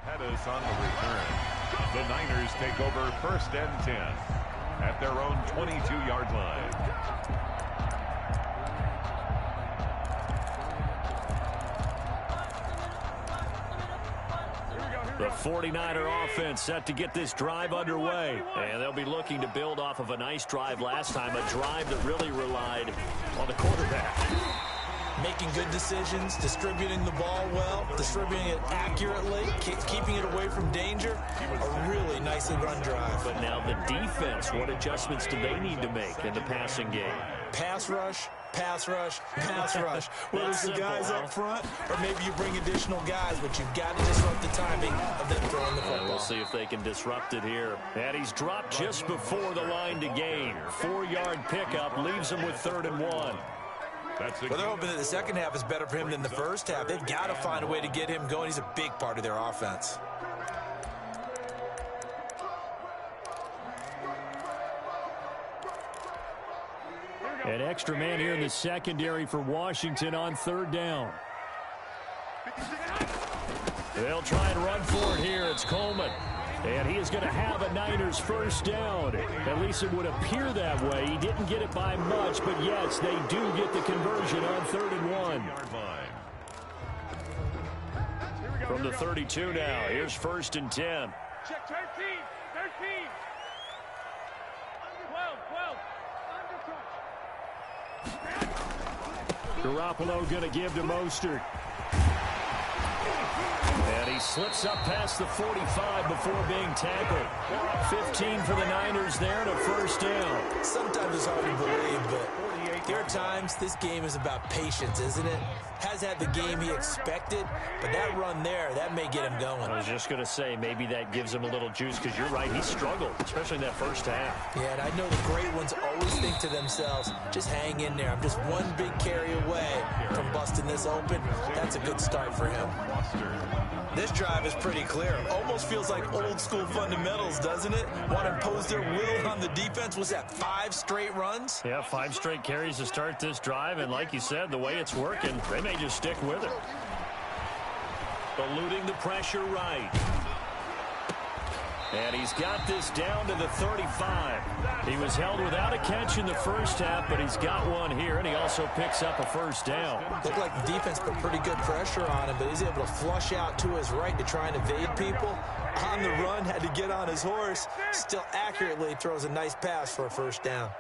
Pettis on the return. The Niners take over 1st and 10 at their own 22-yard line. The 49er offense set to get this drive underway. And they'll be looking to build off of a nice drive last time, a drive that really relied on the quarterback. Making good decisions, distributing the ball well, distributing it accurately, keeping it away from danger. A really nicely run drive. But now the defense, what adjustments do they need to make in the passing game? Pass rush, pass rush, pass rush. Whether it's the guys up front or maybe you bring additional guys, but you've got to disrupt the timing of them throwing the football. We'll see if they can disrupt it here. And he's dropped just before the line to gain. 4-yard pickup leaves him with 3rd and 1. Well, they're hoping that the second half is better for him than the first half. They've got to find a way to get him going. He's a big part of their offense. An extra man here in the secondary for Washington on 3rd down. They'll try and run for it here. It's Coleman. And he is going to have a Niners 1st down. At least it would appear that way. He didn't get it by much, but yes, they do get the conversion on 3rd and 1. From the 32 now, here's 1st and 10. Check 13, 13. 12, 12. Garoppolo going to give to Mostert. And he slips up past the 45 before being tackled. 15 for the Niners there to 1st down. Sometimes it's hard to believe, but there are times this game is about patience, isn't it? Has had the game he expected, but that run there, that may get him going. I was just going to say, maybe that gives him a little juice, because you're right, he struggled, especially in that first half. Yeah, and I know the great ones always think to themselves, just hang in there. I'm just one big carry away from busting this open. That's a good start for him. This drive is pretty clear. Almost feels like old school fundamentals, doesn't it? Want to impose their will on the defense. Was that 5 straight runs? Yeah, 5 straight carries to start this drive, and like you said, the way it's working, they may just stick with it. Eluding the pressure right. And he's got this down to the 35. He was held without a catch in the first half, but he's got one here, and he also picks up a 1st down. Looked like the defense put pretty good pressure on him, but he's able to flush out to his right to try and evade people. On the run, had to get on his horse. Still accurately throws a nice pass for a 1st down.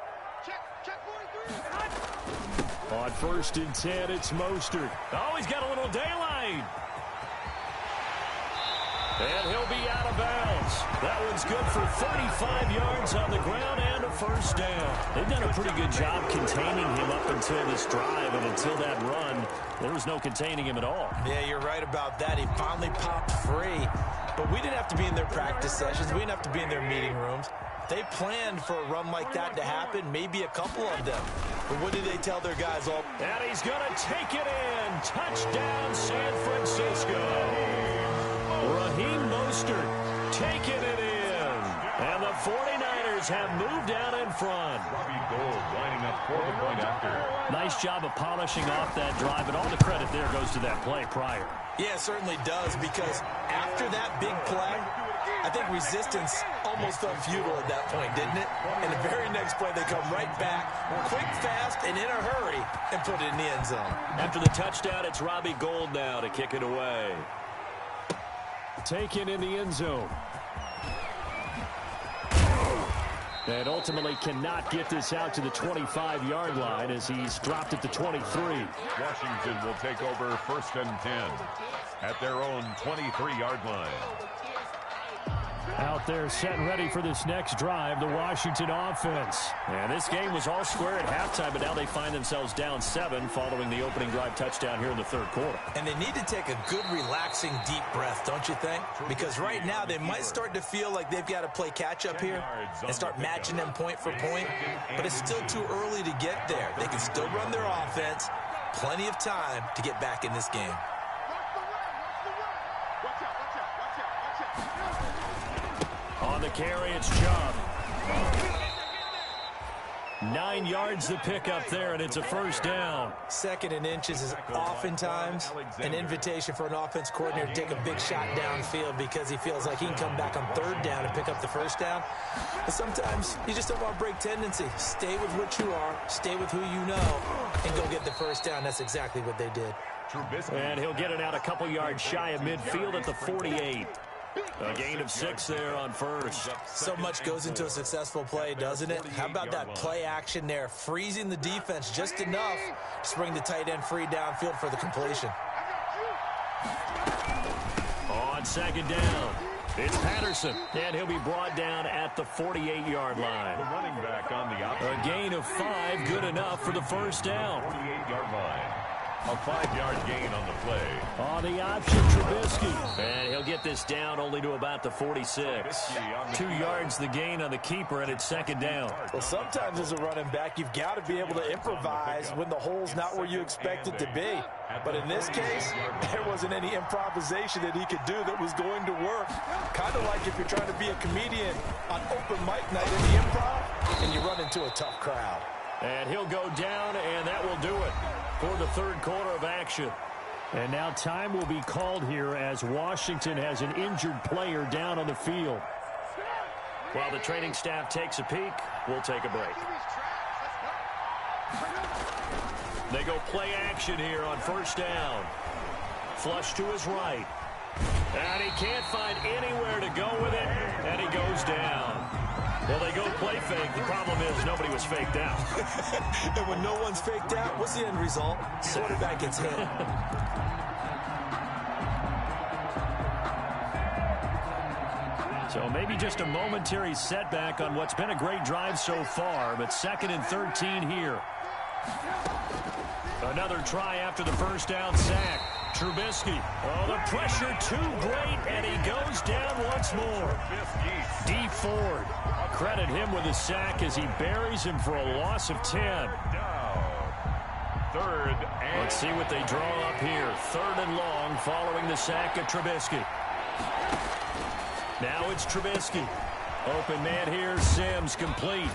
On 1st and 10, it's Mostert. Oh, he's got a little daylight. And he'll be out of bounds. That one's good for 35 yards on the ground and a 1st down. They've done a pretty good job containing him up until this drive, and until that run, there was no containing him at all. Yeah, you're right about that. He finally popped free. But we didn't have to be in their practice sessions. We didn't have to be in their meeting rooms. They planned for a run like that to happen, maybe a couple of them. But what did they tell their guys all? And he's going to take it in. Touchdown, San Francisco. Raheem Mostert taking it in. And the 49ers have moved out in front. Robbie Gould lining up for the point after. Nice job of polishing off that drive, and all the credit there goes to that play prior. Yeah, it certainly does, because after that big play, I think resistance almost felt futile at that point, didn't it? And the very next play, they come right back, quick, fast, and in a hurry, and put it in the end zone. After the touchdown, it's Robbie Gould now to kick it away. Taken in the end zone. And ultimately cannot get this out to the 25-yard line as he's dropped it to 23. Washington will take over 1st and 10 at their own 23-yard line. Out there set and ready for this next drive, the Washington offense. And this game was all square at halftime, but now they find themselves down 7 following the opening drive touchdown here in the 3rd quarter. And they need to take a good, relaxing, deep breath, don't you think? Because right now they might start to feel like they've got to play catch-up here and start matching them point for point. But it's still too early to get there. They can still run their offense. Plenty of time to get back in this game. On the carry, it's Chubb. 9 yards to pick up there, and it's a first down. 2nd and inches is oftentimes an invitation for an offense coordinator to take a big shot downfield because he feels like he can come back on 3rd down and pick up the first down. But sometimes you just don't want to break tendency. Stay with what you are, stay with who you know, and go get the first down. That's exactly what they did. And he'll get it out a couple yards shy of midfield at the 48. A gain of 6 there on first. So much goes into a successful play, doesn't it? How about that play action there, freezing the defense just enough to bring the tight end free downfield for the completion. On 2nd down, it's Patterson, and he'll be brought down at the 48-yard line. The running back on the outside. A gain of 5, good enough for the first down. 48-yard line. A 5-yard gain on the play. On the option, Trubisky. And he'll get this down only to about the 46. 2 yards the gain on the keeper, and it's 2nd down. Well, sometimes as a running back, you've got to be able to improvise when the hole's not where you expect it to be. But in this case, there wasn't any improvisation that he could do that was going to work. Kind of like if you're trying to be a comedian on open mic night in the improv, and you run into a tough crowd. And he'll go down, and that will do it for the 3rd quarter of action. And now time will be called here as Washington has an injured player down on the field. While the training staff takes a peek, we'll take a break. They go play action here on 1st down. Flush to his right. And he can't find anywhere to go with it, and he goes down. Well, they go play fake. The problem is nobody was faked out. And when no one's faked out, what's the end result? Quarterback gets hit. So maybe just a momentary setback on what's been a great drive so far, but 2nd and 13 here. Another try after the first down sack. Trubisky. Oh, the pressure too great, and he goes down once more. D. Ford. Credit him with a sack as he buries him for a loss of 10. Let's see what they draw up here. 3rd and long following the sack of Trubisky. Now it's Trubisky. Open man here, Sims complete.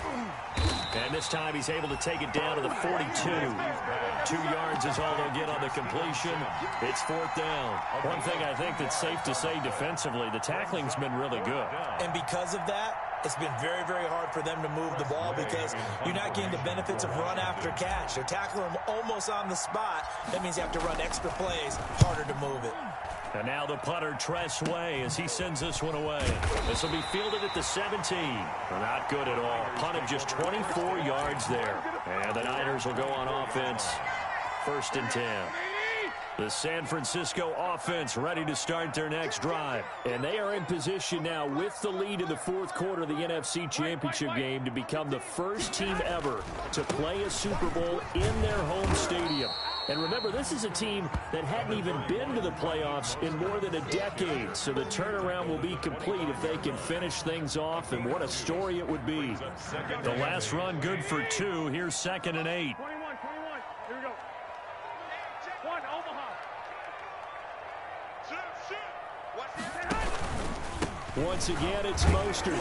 And this time he's able to take it down to the 42. 2 yards is all they'll get on the completion. It's 4th down. One thing I think that's safe to say defensively, the tackling's been really good. And because of that, it's been very, very hard for them to move the ball because you're not getting the benefits of run after catch. They're tackling them almost on the spot. That means you have to run extra plays, harder to move it. And now the punter, Tress Way, as he sends this one away. This will be fielded at the 17. Not good at all. Punt of just 24 yards there. And the Niners will go on offense. 1st and 10. The San Francisco offense ready to start their next drive. And they are in position now with the lead in the 4th quarter of the NFC Championship game to become the first team ever to play a Super Bowl in their home stadium. And remember, this is a team that hadn't even been to the playoffs in more than a decade. So the turnaround will be complete if they can finish things off, and what a story it would be. The last run good for 2. Here's 2nd and 8. 21. Here we go. 1, Omaha. Once again, it's Mostert.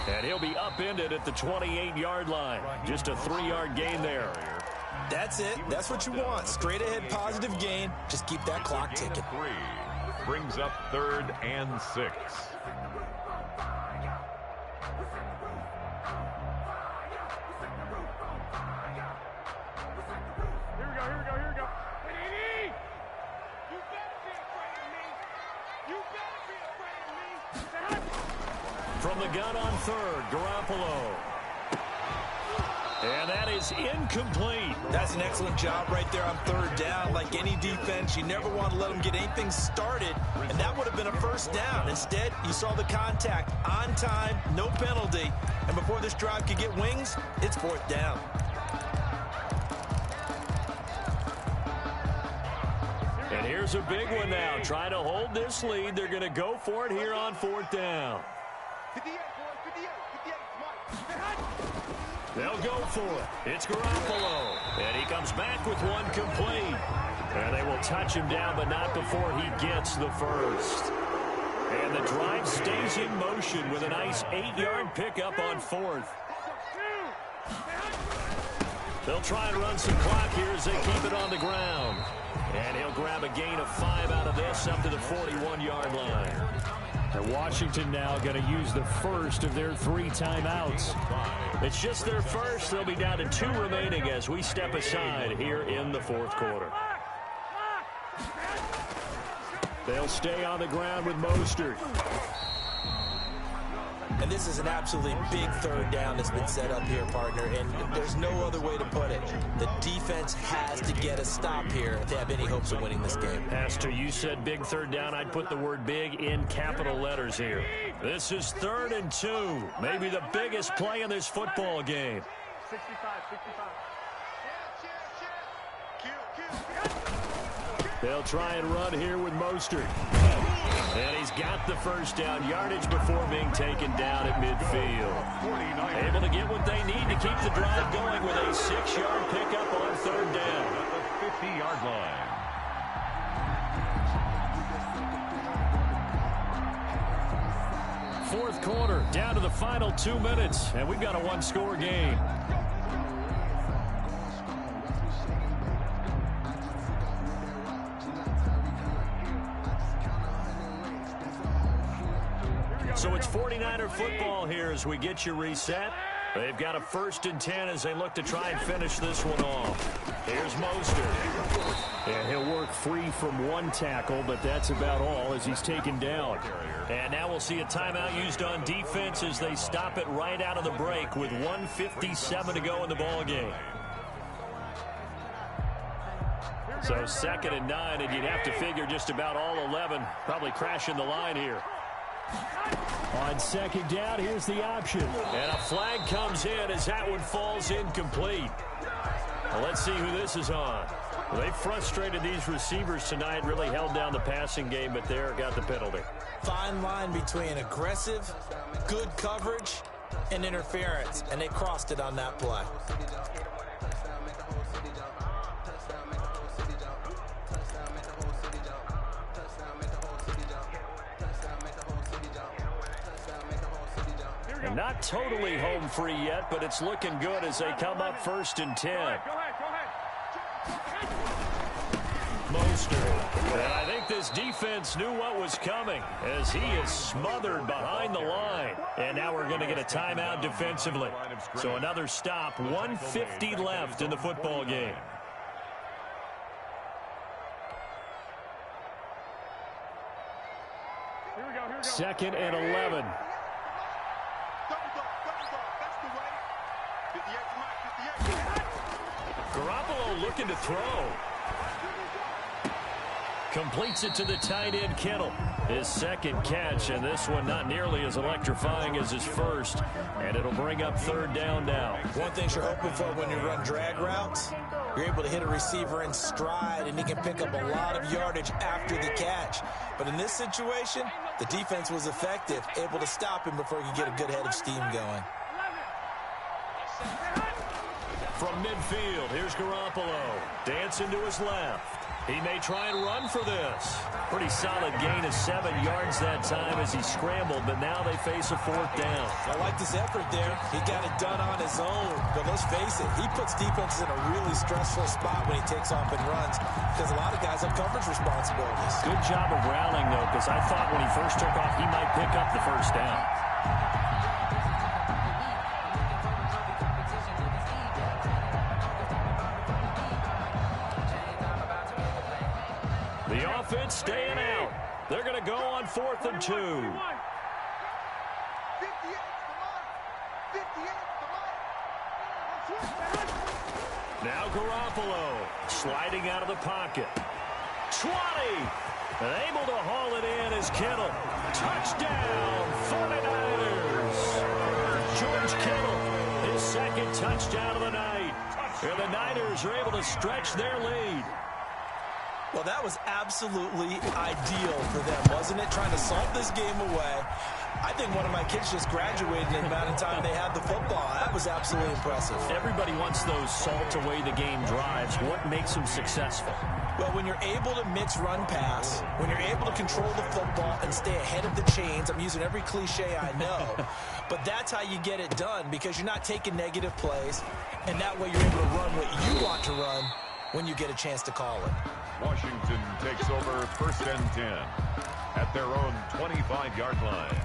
And he'll be upended at the 28-yard line. Just a 3-yard gain there. That's it. That's what you want. Straight ahead positive gain. Just keep that clock ticking. 3 brings up 3rd and 6. Here we go. Hey, you better be afraid of me. You better be afraid of me. From the gun on 3rd, Garoppolo. And that is incomplete. That's an excellent job right there on 3rd down. Like any defense, you never want to let them get anything started, and that would have been a first down. Instead, you saw the contact on time, no penalty, and before this drive could get wings, it's 4th down. And here's a big one now. Trying to hold this lead. They're going to go for it here on 4th down. 58, boys, 58. Come on. They'll go for it. It's Garoppolo. And he comes back with one complete. And they will touch him down, but not before he gets the first. And the drive stays in motion with a nice 8-yard pickup on 4th. They'll try and run some clock here as they keep it on the ground. And he'll grab a gain of 5 out of this up to the 41-yard line. And Washington now going to use the first of their 3 timeouts. It's just their first. They'll be down to 2 remaining as we step aside here in the 4th quarter. They'll stay on the ground with Mostert. And this is an absolutely big 3rd down that's been set up here, partner, and there's no other way to put it. The defense has to get a stop here if they have any hopes of winning this game. Pastor, you said big 3rd down. I'd put the word big in capital letters here. This is 3rd and 2, maybe the biggest play in this football game. 65. They'll try and run here with Mostert. And he's got the first down yardage before being taken down at midfield. Able to get what they need to keep the drive going with a 6-yard pickup on 3rd down. At the 50-yard line. Fourth quarter, down to the final 2 minutes, and we've got a 1-score game. So it's 49er football here as we get you reset. They've got a 1st and 10 as they look to try and finish this one off. Here's Mostert. And he'll work free from 1 tackle, but that's about all as he's taken down. And now we'll see a timeout used on defense as they stop it right out of the break with 1:57 to go in the ball game. So 2nd and 9, and you'd have to figure just about all 11 probably crashing the line here. On 2nd down, here's the option. And a flag comes in as that one falls incomplete. Well, let's see who this is on. Well, they frustrated these receivers tonight, really held down the passing game, but there got the penalty. Fine line between aggressive, good coverage, and interference, and they crossed it on that play. And not totally home free yet, but it's looking good as they come up 1st and 10. Go ahead. Mostert. And I think this defense knew what was coming as he is smothered behind the line. And now we're going to get a timeout defensively. So another stop, 1:50 left in the football game. Here we go. 2nd and 11. Garoppolo looking to throw. Completes it to the tight end, Kittle. His 2nd catch, and this one not nearly as electrifying as his first. And it'll bring up 3rd down now. One thing you're hoping for when you run drag routes, you're able to hit a receiver in stride, and he can pick up a lot of yardage after the catch. But in this situation, the defense was effective, able to stop him before he could get a good head of steam going. From midfield, here's Garoppolo. Dancing to his left. He may try and run for this. Pretty solid gain of 7 yards that time as he scrambled, but now they face a 4th down. I like this effort there. He got it done on his own. But let's face it, he puts defenses in a really stressful spot when he takes off and runs because a lot of guys have coverage responsibilities. Good job of rallying, though, because I thought when he first took off, he might pick up the 1st down. The offense staying out. They're going to go on 4th and 2. Now Garoppolo sliding out of the pocket. 20. And able to haul it in as Kittle. Touchdown, 49ers. George Kittle, his 2nd touchdown of the night. And the Niners are able to stretch their lead. Well, that was absolutely ideal for them, wasn't it? Trying to salt this game away. I think one of my kids just graduated in the amount of time they had the football. That was absolutely impressive. Everybody wants those salt-away-the-game drives. What makes them successful? Well, when you're able to mix run-pass, when you're able to control the football and stay ahead of the chains, I'm using every cliche I know, but that's how you get it done because you're not taking negative plays, and that way you're able to run what you want to run when you get a chance to call it. Washington takes over 1st and 10 at their own 25-yard line.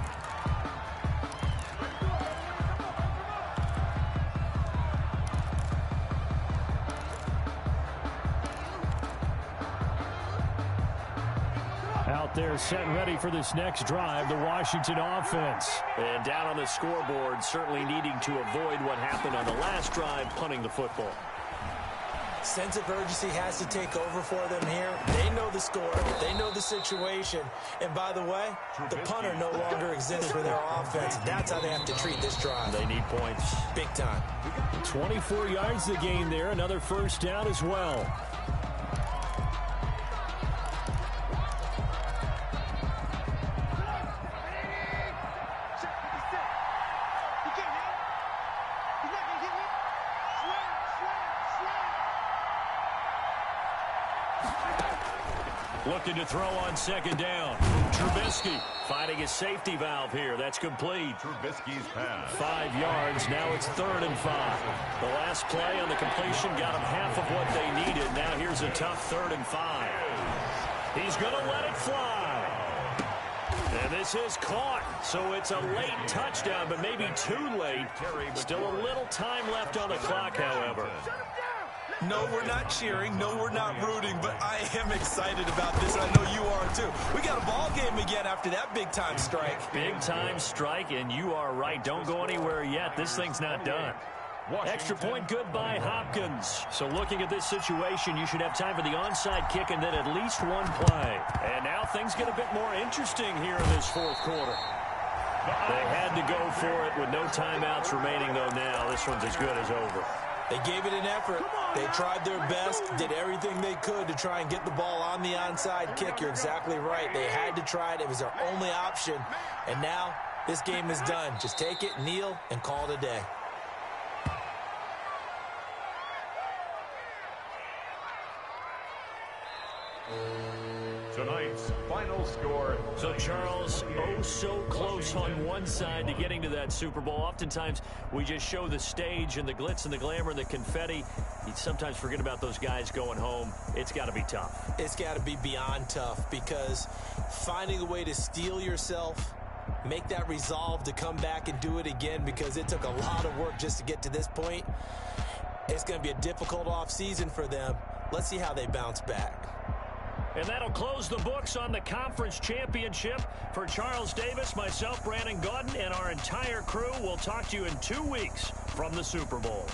Out there set and ready for this next drive, the Washington offense. And down on the scoreboard, certainly needing to avoid what happened on the last drive, punting the football. Sense of urgency has to take over for them here. They know the score. They know the situation. And by the way, the punter no longer exists for their offense. That's how they have to treat this drive. They need points. Big time. 24 yards to gain there. Another first down as well. Looking to throw on 2nd down. Trubisky finding his safety valve here. That's complete. Trubisky's pass. 5 yards. Now it's 3rd and 5. The last play on the completion got him half of what they needed. Now here's a tough 3rd and 5. He's going to let it fly. And this is caught. So it's a late touchdown, but maybe too late. Still a little time left on the clock, however. No, we're not cheering. No, we're not rooting, but I am excited about this. I know you are, too. We got a ball game again after that big-time strike. Big-time strike, and you are right. Don't go anywhere yet. This thing's not done. Extra point good by Hopkins. So looking at this situation, you should have time for the onside kick and then at least one play. And now things get a bit more interesting here in this 4th quarter. They had to go for it with no timeouts remaining, though now. This one's as good as over. They gave it an effort. They tried their best, did everything they could to try and get the ball on the onside kick. You're exactly right. They had to try it. It was their only option. And now this game is done. Just take it, kneel, and call it a day. Tonight's final score. So, Charles, oh so close on one side to getting to that Super Bowl. Oftentimes, we just show the stage and the glitz and the glamour and the confetti. You sometimes forget about those guys going home. It's got to be tough. It's got to be beyond tough because finding a way to steel yourself, make that resolve to come back and do it again because it took a lot of work just to get to this point. It's going to be a difficult offseason for them. Let's see how they bounce back. And that'll close the books on the conference championship. For Charles Davis, myself, Brandon Gaudin, and our entire crew, we'll talk to you in 2 weeks from the Super Bowl.